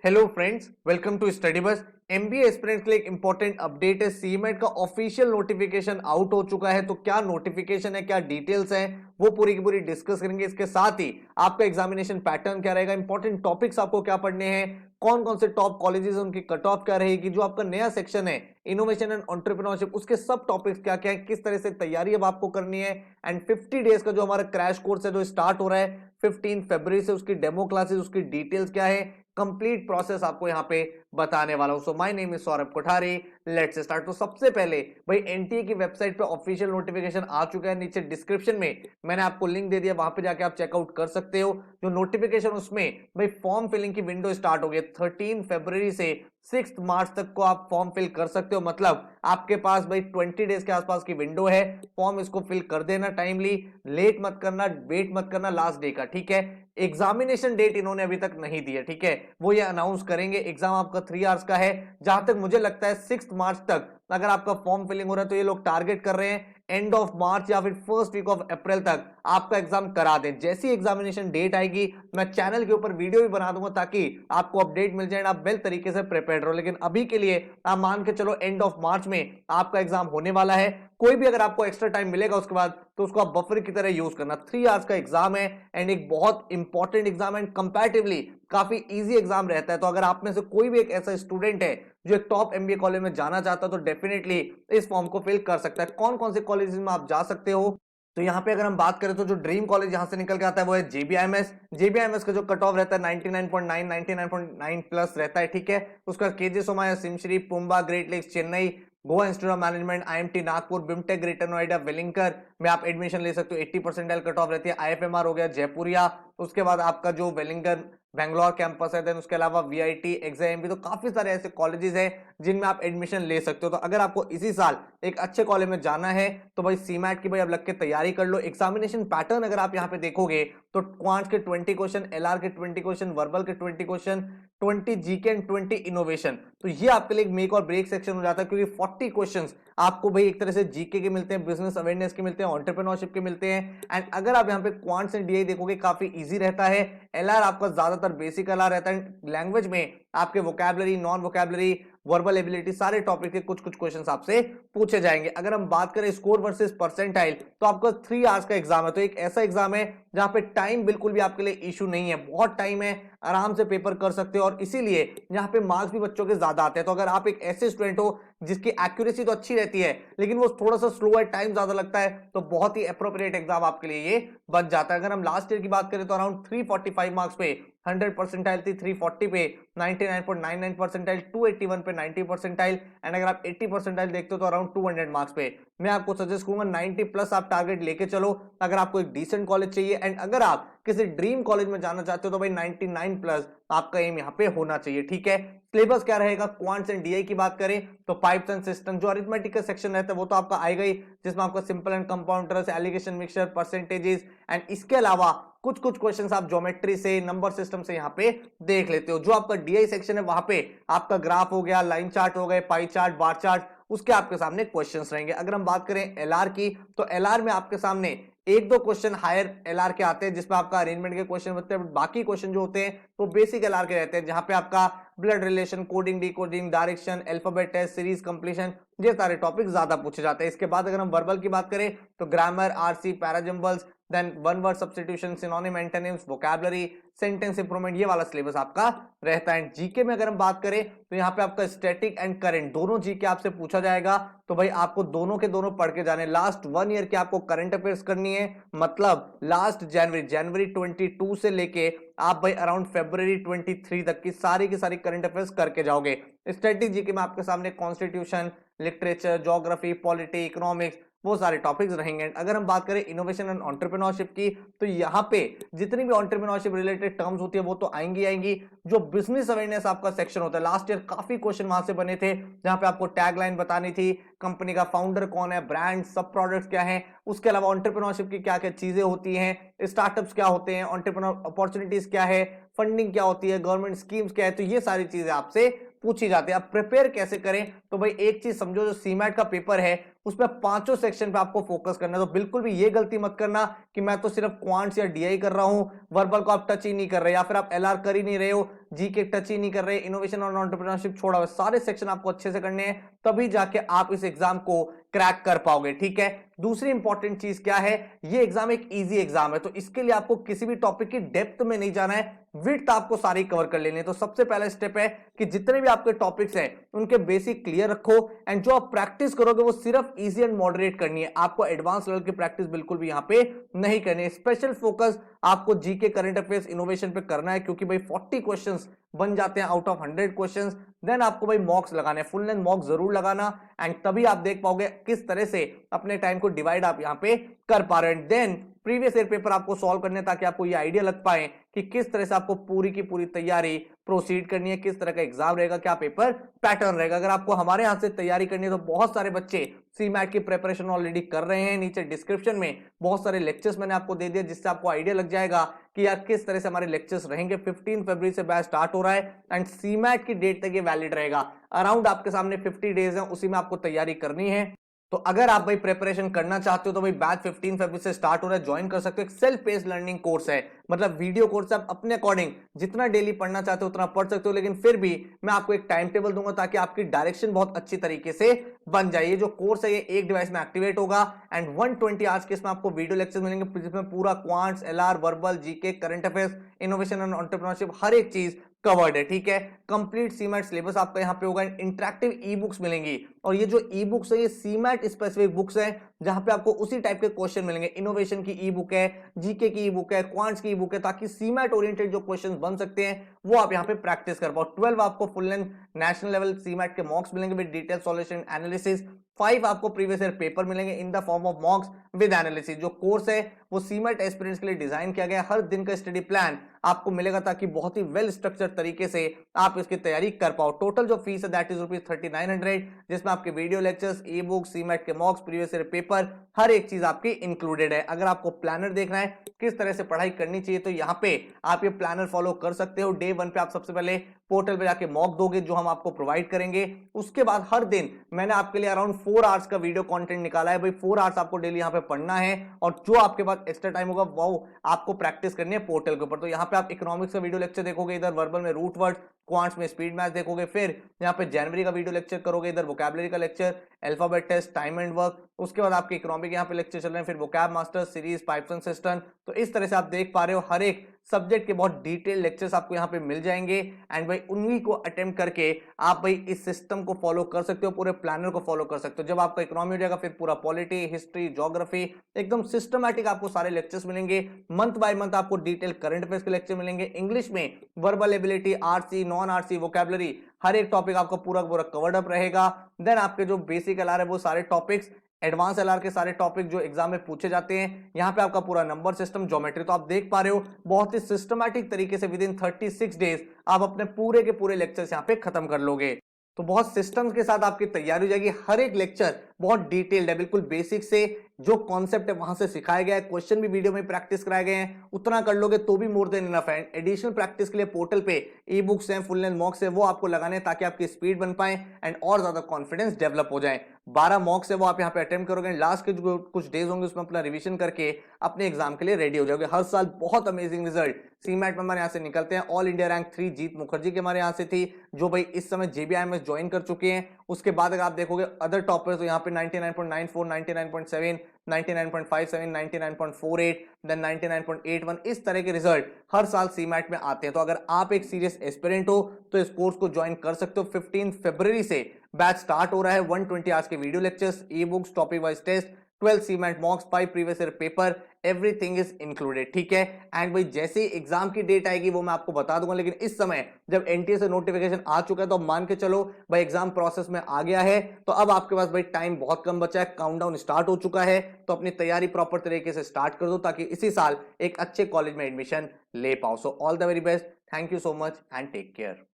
Hello friends, welcome to study bus. MBA aspirants के लिए एक इंपॉर्टेंट अपडेट है। सीमेट का ऑफिशियल नोटिफिकेशन आउट हो चुका है। तो क्या नोटिफिकेशन है, क्या डिटेल्स है, वो पूरी की पूरी डिस्कस करेंगे। इसके साथ ही आपका एग्जामिनेशन पैटर्न क्या रहेगा, इंपॉर्टेंट टॉपिक्स आपको क्या पढ़ने हैं, कौन कौन से टॉप कॉलेजेस उनकी कट ऑफ क्या रहेगी, जो आपका नया सेक्शन है इनोवेशन एंड एंटरप्रेन्योरशिप, उसके सब टॉपिक्स क्या क्या है, किस तरह से तैयारी अब आपको करनी है। एंड 50 डेज का जो हमारा क्रैश कोर्स है जो स्टार्ट हो रहा है 15 फरवरी से, उसकी डेमो क्लासेस, उसकी डिटेल्स क्या है, कंप्लीट प्रोसेस आपको यहां पे बताने वाला हूं। So my name is Saurabh Kothari, let's start. तो सबसे पहले भाई एनटीए की वेबसाइट पे ऑफिशियल नोटिफिकेशन आ चुका है। नीचे डिस्क्रिप्शन में मैंने आपको लिंक दे दिया, वहां पे जाके आप चेकआउट कर सकते हो। जो नोटिफिकेशन उसमें भाई फॉर्म फिलिंग की विंडो स्टार्ट हो गई 13 फरवरी से 6 मार्च तक को आप फॉर्म फिल कर सकते हो। मतलब आपके पास भाई 20 डेज के आसपास की विंडो है। फॉर्म इसको फिल कर देना टाइमली, लेट मत करना, वेट मत करना लास्ट डे का, ठीक है। एग्जामिनेशन डेट इन्होंने अभी तक नहीं दी है, ठीक है, वो ये अनाउंस करेंगे। एग्जाम आपका 3 आवर्स का है। जहां तक मुझे लगता है 6 मार्च तक अगर आपका फॉर्म फिलिंग हो रहा है तो ये लोग टारगेट कर रहे हैं एंड ऑफ मार्च या फिर फर्स्ट वीक ऑफ अप्रैल तक आपका एग्जाम करा दें। जैसी एग्जामिनेशन डेट आएगी मैं चैनल के ऊपर वीडियो भी बना दूंगा ताकि आपको अपडेट मिल जाए, आप वेल तरीके से प्रिपेयर रहो। लेकिन अभी के लिए आप मान के चलो एंड ऑफ मार्च में आपका एग्जाम होने वाला है। कोई भी अगर आपको एक्स्ट्रा टाइम मिलेगा उसके बाद तो उसको आप बफर की तरह यूज करना। 3 आवर्स का एग्जाम है एंड एक बहुत इंपॉर्टेंट एग्जाम एंड कंपैरेटिवली काफी इजी एग्जाम रहता है। तो अगर आप में से कोई भी एक ऐसा स्टूडेंट है जो एक टॉप एमबीए कॉलेज में जाना चाहता है तो डेफिनेटली इस फॉर्म को फिल कर सकता है। कौन कौन से कॉलेज में आप जा सकते हो, तो यहाँ पे अगर हम बात करें तो जो ड्रीम कॉलेज यहां से निकल के आता है वो है जेबीआईएमएस। जेबीआईएमएस का जो कट ऑफ रहता है 99.9 99.9 प्लस रहता है, ठीक है। उसका KJ Somaiya, SIMSREE, PUMBA, Great Lakes Chennai, Goa Institute of Management, IMT Nagpur, BIMTECH Greater Noida, Welingkar में आप एडमिशन ले सकते हो। 80% कट ऑफ रहती है। आईएफएमआर हो गया जयपुरिया, उसके बाद आपका जो वेलिंगकर बेंगलोर कैंपस है, देन उसके अलावा वीआईटी, एग्जाम, तो काफी सारे ऐसे कॉलेजेस हैं जिनमें आप एडमिशन ले सकते हो। तो अगर आपको इसी साल एक अच्छे कॉलेज में जाना है तो भाई सीमैट की भाई अब लग के तैयारी कर लो। एग्जामिनेशन पैटर्न अगर आप यहाँ पे देखोगे तो क्वांट्स के 20 क्वेश्चन, एलआर के 20 क्वेश्चन, वर्बल के 20 क्वेश्चन, 20 जीके एंड 20 इनोवेशन। तो ये आपके लिए मेक और ब्रेक सेक्शन हो जाता है क्योंकि 40 क्वेश्चंस आपको भाई एक तरह से जीके के मिलते हैं, बिजनेस अवेयरनेस के मिलते हैं, एंटरप्रेन्योरशिप के मिलते हैं। एंड अगर आप यहाँ पे क्वांट्स एंड डीआई देखोगे काफी इजी रहता है। एलआर आपका ज्यादातर बेसिक एलआर रहता है। लैंग्वेज में आपके vocabulary, non vocabulary, verbal ability, सारे टॉपिक के कुछ कुछ क्वेश्चंस आपसे पूछे जाएंगे। अगर हम बात करें स्कोर वर्सेस परसेंटाइल तो आपका 3 आवर्स का एग्जाम है। तो एक ऐसा एग्जाम है जहां पे टाइम बिल्कुल भी आपके लिए इशू नहीं है, बहुत टाइम है, आराम से पेपर कर सकते हो। और इसीलिए यहाँ पे मार्क्स भी बच्चों के ज्यादा आते हैं। तो अगर आप एक ऐसे स्टूडेंट हो जिसकी एक्यूरेसी तो अच्छी रहती है लेकिन वो थोड़ा सा स्लो है, टाइम ज्यादा लगता है, तो बहुत ही अप्रोप्रिएट एग्जाम आपके लिए ये बन जाता है। अगर हम लास्ट ईयर की बात करें तो अराउंड 345 मार्क्स पे 100 परसेंटाइल थी, 340 पे 99.99 परसेंटाइल, 281 पे 90 परसेंटाइल, एंड अगर आप 80 परसेंटाइल देखते हो तो अराउंड 200 मार्क्स पे। मैं आपको सजेस्ट करूंगा 90 प्लस आप टारगेट लेके चलो अगर आपको एक डिसेंट कॉलेज चाहिए। एंड अगर आप किसी ड्रीम कॉलेज में जाना चाहते हो तो भाई 99 प्लस आपका एम यहाँ पे होना चाहिए, ठीक है। सिलेबस क्या रहेगा, क्वांट्स एंड डीआई की बात करें तो पाइप्स एंड सिस्टम, जो अरिथमेटिक का सेक्शन रहता है वो तो आपका आएगा ही, जिसमें आपका simple and compounders, alligation, mixture, percentages, and इसके अलावा कुछ कुछ क्वेश्चंस आप ज्योमेट्री से, नंबर सिस्टम से यहाँ पे देख लेते हो। जो आपका डीआई सेक्शन है वहां पे आपका ग्राफ हो गया, लाइन चार्ट हो गए, पाई चार्ट, बार चार्ट, उसके आपके सामने क्वेश्चंस रहेंगे। अगर हम बात करें एलआर की तो एलआर में आपके सामने एक दो क्वेश्चन हायर एलआर के आते हैं जिसमें आपका अरेंजमेंट के क्वेश्चन होते हैं। बाकी क्वेश्चन जो होते हैं वो बेसिक एलआर के रहते हैं, जहां पे आपका blood relation, coding, decoding, direction, alphabet test, series completion, ये सारे टॉपिक ज्यादा पूछे जाते हैं। इसके बाद अगर हम वर्बल की बात करें तो grammar, RC, parajumbles, then one word substitution, synonym, antonyms, vocabulary, sentence improvement, ये वाला सिलेबस आपका रहता है। जीके में अगर हम बात करें तो यहाँ पे आपका स्टैटिक एंड करंट दोनों जीके आपसे पूछा जाएगा। तो भाई आपको दोनों के दोनों पढ़ के जाने। लास्ट 1 ईयर की आपको करंट अफेयर्स करनी है, मतलब लास्ट जनवरी 22 से लेके आप भाई अराउंड फरवरी 23 तक की सारी करंट अफेयर्स करके जाओगे। स्टैटिक जीके में आपके सामने constitution, literature, geography, polity, economics, वो सारे टॉपिक्स रहेंगे। अगर हम बात करें इनोवेशन एंड एंटरप्रेन्योरशिप की तो यहाँ पे जितनी भी एंटरप्रेन्योरशिप रिलेटेड टर्म्स होती है वो तो आएंगी आएंगी। जो बिजनेस अवेयरनेस आपका सेक्शन होता है, लास्ट ईयर काफी क्वेश्चन वहां से बने थे जहां पे आपको टैगलाइन बतानी थी, कंपनी का फाउंडर कौन है, ब्रांड, सब प्रोडक्ट्स क्या है, उसके अलावा एंटरप्रेन्योरशिप की क्या क्या चीजें होती हैं, स्टार्टअप्स क्या होते हैं, एंटरप्रेन्योर अपॉर्चुनिटीज क्या है, फंडिंग क्या होती है, गवर्नमेंट स्कीम्स क्या है। तो ये सारी चीजें आपसे पूछी जाती है। आप प्रिपेयर कैसे करें, तो भाई एक चीज समझो, जो सीमैट का पेपर है उसमें पांचों सेक्शन पे आपको फोकस करना है। तो बिल्कुल भी ये गलती मत करना कि मैं तो सिर्फ क्वांट्स या डीआई कर रहा हूं, वर्बल को आप टच ही नहीं कर रहे या फिर आप एलआर कर ही नहीं रहे हो। जीके टच ही नहीं कर रहे, इनोवेशन और एंटरप्रेन्योरशिप छोड़ा हुआ, सारे सेक्शन आपको अच्छे से करने हैं, तभी जाके आप इस एग्जाम को क्रैक कर पाओगे। ठीक है, दूसरी इंपॉर्टेंट चीज क्या है, ये एग्जाम एक इजी एग्जाम है, तो इसके लिए आपको किसी भी टॉपिक की डेप्थ में नहीं जाना है, विड्थ आपको सारी कवर कर लेनी है। तो सबसे पहला स्टेप है कि जितने भी आपके टॉपिक्स हैं उनके बेसिक क्लियर रखो, एंड जो आप प्रैक्टिस करोगे वो सिर्फ इजी एंड मॉडरेट करनी है, आपको एडवांस लेवल की प्रैक्टिस बिल्कुल भी यहां पे नहीं करनी है। स्पेशल फोकस आपको जीके, करंट अफेयर्स, इनोवेशन पे करना है, क्योंकि भाई 40 क्वेश्चंस बन जाते हैं आउट ऑफ 100 क्वेश्चंस। देन आपको भाई मॉक्स लगाने, फुल लेंथ मॉक्स जरूर लगाना, एंड तभी आप देख पाओगे किस तरह से अपने टाइम को डिवाइड आप यहां पे कर पा रहे हैं। देन प्रीवियस ईयर पेपर आपको सॉल्व करने, ताकि आपको ये आइडिया लग पाए कि किस तरह से आपको पूरी की पूरी तैयारी प्रोसीड करनी है, किस तरह का एग्जाम रहेगा, क्या पेपर पैटर्न रहेगा। अगर आपको हमारे यहां से तैयारी करनी है तो बहुत सारे बच्चे सीमैट की प्रिपरेशन ऑलरेडी कर रहे हैं, नीचे डिस्क्रिप्शन में बहुत सारे लेक्चर्स मैंने आपको दे दिए, जिससे आपको आइडिया लग जाएगा कि यार किस तरह से हमारे लेक्चर्स रहेंगे। 15 फरवरी से बैच स्टार्ट हो रहा है, एंड सीमैट की डेट तक ये वैलिड रहेगा। अराउंड आपके सामने 50 डेज है, उसी में आपको तैयारी करनी है। तो अगर आप भाई प्रिपरेशन करना चाहते हो तो भाई बैच 15 फरवरी से स्टार्ट हो रहा है, ज्वाइन कर सकते हो। एक सेल्फ पेस्ड लर्निंग कोर्स है, मतलब वीडियो कोर्स है, आप अपने अकॉर्डिंग जितना डेली पढ़ना चाहते हो उतना पढ़ सकते हो, लेकिन फिर भी मैं आपको एक टाइम टेबल दूंगा ताकि आपकी डायरेक्शन बहुत अच्छी तरीके से बन जाए। ये जो कोर्स है ये एक डिवाइस में एक्टिवेट होगा, एंड 120 आवर्स के इसमें आपको वीडियो लेक्चर मिलेंगे, जिसमें पूरा quants, LR, verbal, GK, current affairs, innovation and entrepreneurship हर एक चीज कवर्ड है। ठीक है, कंप्लीट सीमैट सिलेबस आपका यहाँ पे होगा, इंटरेक्टिव ई बुक्स मिलेंगी, और ये जो ई बुक्स है ये सीमैट स्पेसिफिक बुक्स है, जहां पे आपको उसी टाइप के क्वेश्चन मिलेंगे। इनोवेशन की ई बुक है, जीके की ई बुक है, क्वांट्स की ई बुक है, ताकि सीमैट ओरिएंटेड जो क्वेश्चन बन सकते हैं वो आप यहाँ पे प्रैक्टिस कर पाओ। 12 आपको full length national level CMAT के मॉक्स मिलेंगे विद डिटेल सॉल्यूशन एनालिसिस। 5 आपको प्रीवियस ईयर पेपर मिलेंगे in the form of मॉक्स with analysis. जो कोर्स है वो सीमैट एस्पिरेंट्स के लिए डिजाइन किया गया है, हर दिन का स्टडी प्लान आपको मिलेगा, ताकि बहुत ही वेल स्ट्रक्चर तरीके से आप इसकी तैयारी कर पाओ। टोटल जो फीस है दैट इज ₹3900, जिसमें आपके वीडियो लेक्चर्स, ई बुक, सीमैट के मॉक्स, प्रीवियस ईयर पेपर, हर एक चीज आपकी इंक्लूडेड है। अगर आपको प्लानर देखना है किस तरह से पढ़ाई करनी चाहिए, तो यहाँ पे आप ये प्लानर फॉलो कर सकते हो। डे 1 पे आप सबसे पहले पोर्टल पे जाके मॉक दोगे, जो हम आपको प्रोवाइड करेंगे। उसके बाद हर दिन मैंने आपके लिए अराउंड 4 आवर्स का वीडियो कंटेंट निकाला है। भाई 4 आवर्स आपको डेली यहाँ पे पढ़ना है, और जो आपके पास एक्स्ट्रा टाइम होगा वो आपको प्रैक्टिस करनी है पोर्टल के ऊपर। तो यहाँ पे आप इकोनॉमिक्स का वीडियो लेक्चर देखोगे, इधर वर्बल में रूट वर्ड, क्वांट्स में स्पीड मैथ देखोगे, फिर यहाँ पे जनवरी का वीडियो लेक्चर करोगे, इधर वोकैबुलरी का lecture, alphabet test, time and work. उसके बाद आपके इकोनॉमिक यहाँ पे लेक्चर चल रहे हैं, फिर vocab master series, pipes and system. तो इस तरह से आप देख पा रहे हो हर एक सब्जेक्ट के बहुत डिटेल लेक्चर्स आपको यहाँ पे मिल जाएंगे, एंड भाई उन्हीं को अटेम्प्ट करके आप भाई इस सिस्टम को फॉलो कर सकते हो, पूरे प्लानर को फॉलो कर सकते हो। जब आपका इकोनॉमी हो जाएगा फिर पूरा पॉलिटी, हिस्ट्री, ज्योग्राफी, एकदम सिस्टमैटिक आपको सारे लेक्चर्स मिलेंगे। मंथ बाय मंथ आपको डिटेल करंट अफेयर्स के लेक्चर मिलेंगे, इंग्लिश में verbal ability, RC, non RC, vocabulary, हर एक टॉपिक आपको पूरा पूरा कवर्ड अप रहेगा। देन आपके जो बेसिक एलआर है वो सारे टॉपिक्स, एडवांस एलआर के सारे टॉपिक जो एग्जाम में पूछे जाते हैं, यहां पे आपका पूरा नंबर सिस्टम, ज्योमेट्री। तो आप देख पा रहे हो बहुत ही सिस्टमैटिक तरीके से विद इन 36 डेज आप अपने पूरे के पूरे लेक्चर्स यहां पे खत्म कर लोगे। तो बहुत सिस्टम्स के साथ आपकी तैयारी हो जाएगी। हर एक लेक्चर बहुत डिटेल्ड है, बिल्कुल बेसिक से जो कॉन्सेप्ट है वहां से सिखाया गया है, क्वेश्चन भी वीडियो में प्रैक्टिस कराए गए हैं, उतना कर लोगे तो भी मोर देन इनफ है। एडिशनल प्रैक्टिस के लिए पोर्टल पे ई बुक्स हैं, फुल लेंथ मॉक्स है, वो आपको लगाने ताकि आपकी स्पीड बन पाए एंड और ज्यादा कॉन्फिडेंस डेवलप हो जाए। 12 मॉक्स है वो आप यहाँ पे अटेम्प्ट करोगे, लास्ट के जो कुछ डेज होंगे उसमें अपना रिविजन करके अपने एग्जाम के लिए रेडी हो जाओगे। हर साल बहुत अमेजिंग रिजल्ट सीमैट में हमारे यहाँ से निकलते हैं। ऑल इंडिया रैंक 3 जीत मुखर्जी के हमारे यहाँ से थी, जो भाई इस समय जेबीआईएमएस ज्वाइन कर चुके हैं। उसके बाद अगर आप देखोगे अदर टॉपर्स, तो यहाँ पे 99.94, 99.7, 99.57, 99.48, देन 99.81, इस तरह के रिजल्ट हर साल सीमैट में आते हैं। तो अगर आप एक सीरियस एस्पिरेंट हो तो इस कोर्स को ज्वाइन कर सकते हो। 15 फरवरी से बैच स्टार्ट हो रहा है। 120 आवर्स के video lectures, e books, topic wise test, 12 CMAT mocks, 5 previous year paper, everything is included. ठीक है, एंड भाई जैसे ही एग्जाम की डेट आएगी वो मैं आपको बता दूंगा, लेकिन इस समय जब एनटीए से नोटिफिकेशन आ चुका है तो मान के चलो भाई एग्जाम प्रोसेस में आ गया है। तो अब आपके पास भाई टाइम बहुत कम बचा है, काउंटडाउन स्टार्ट हो चुका है। तो अपनी तैयारी प्रॉपर तरीके से स्टार्ट कर दो ताकि इसी साल एक अच्छे कॉलेज में एडमिशन ले पाओ। So all the very best, thank you so much and take care.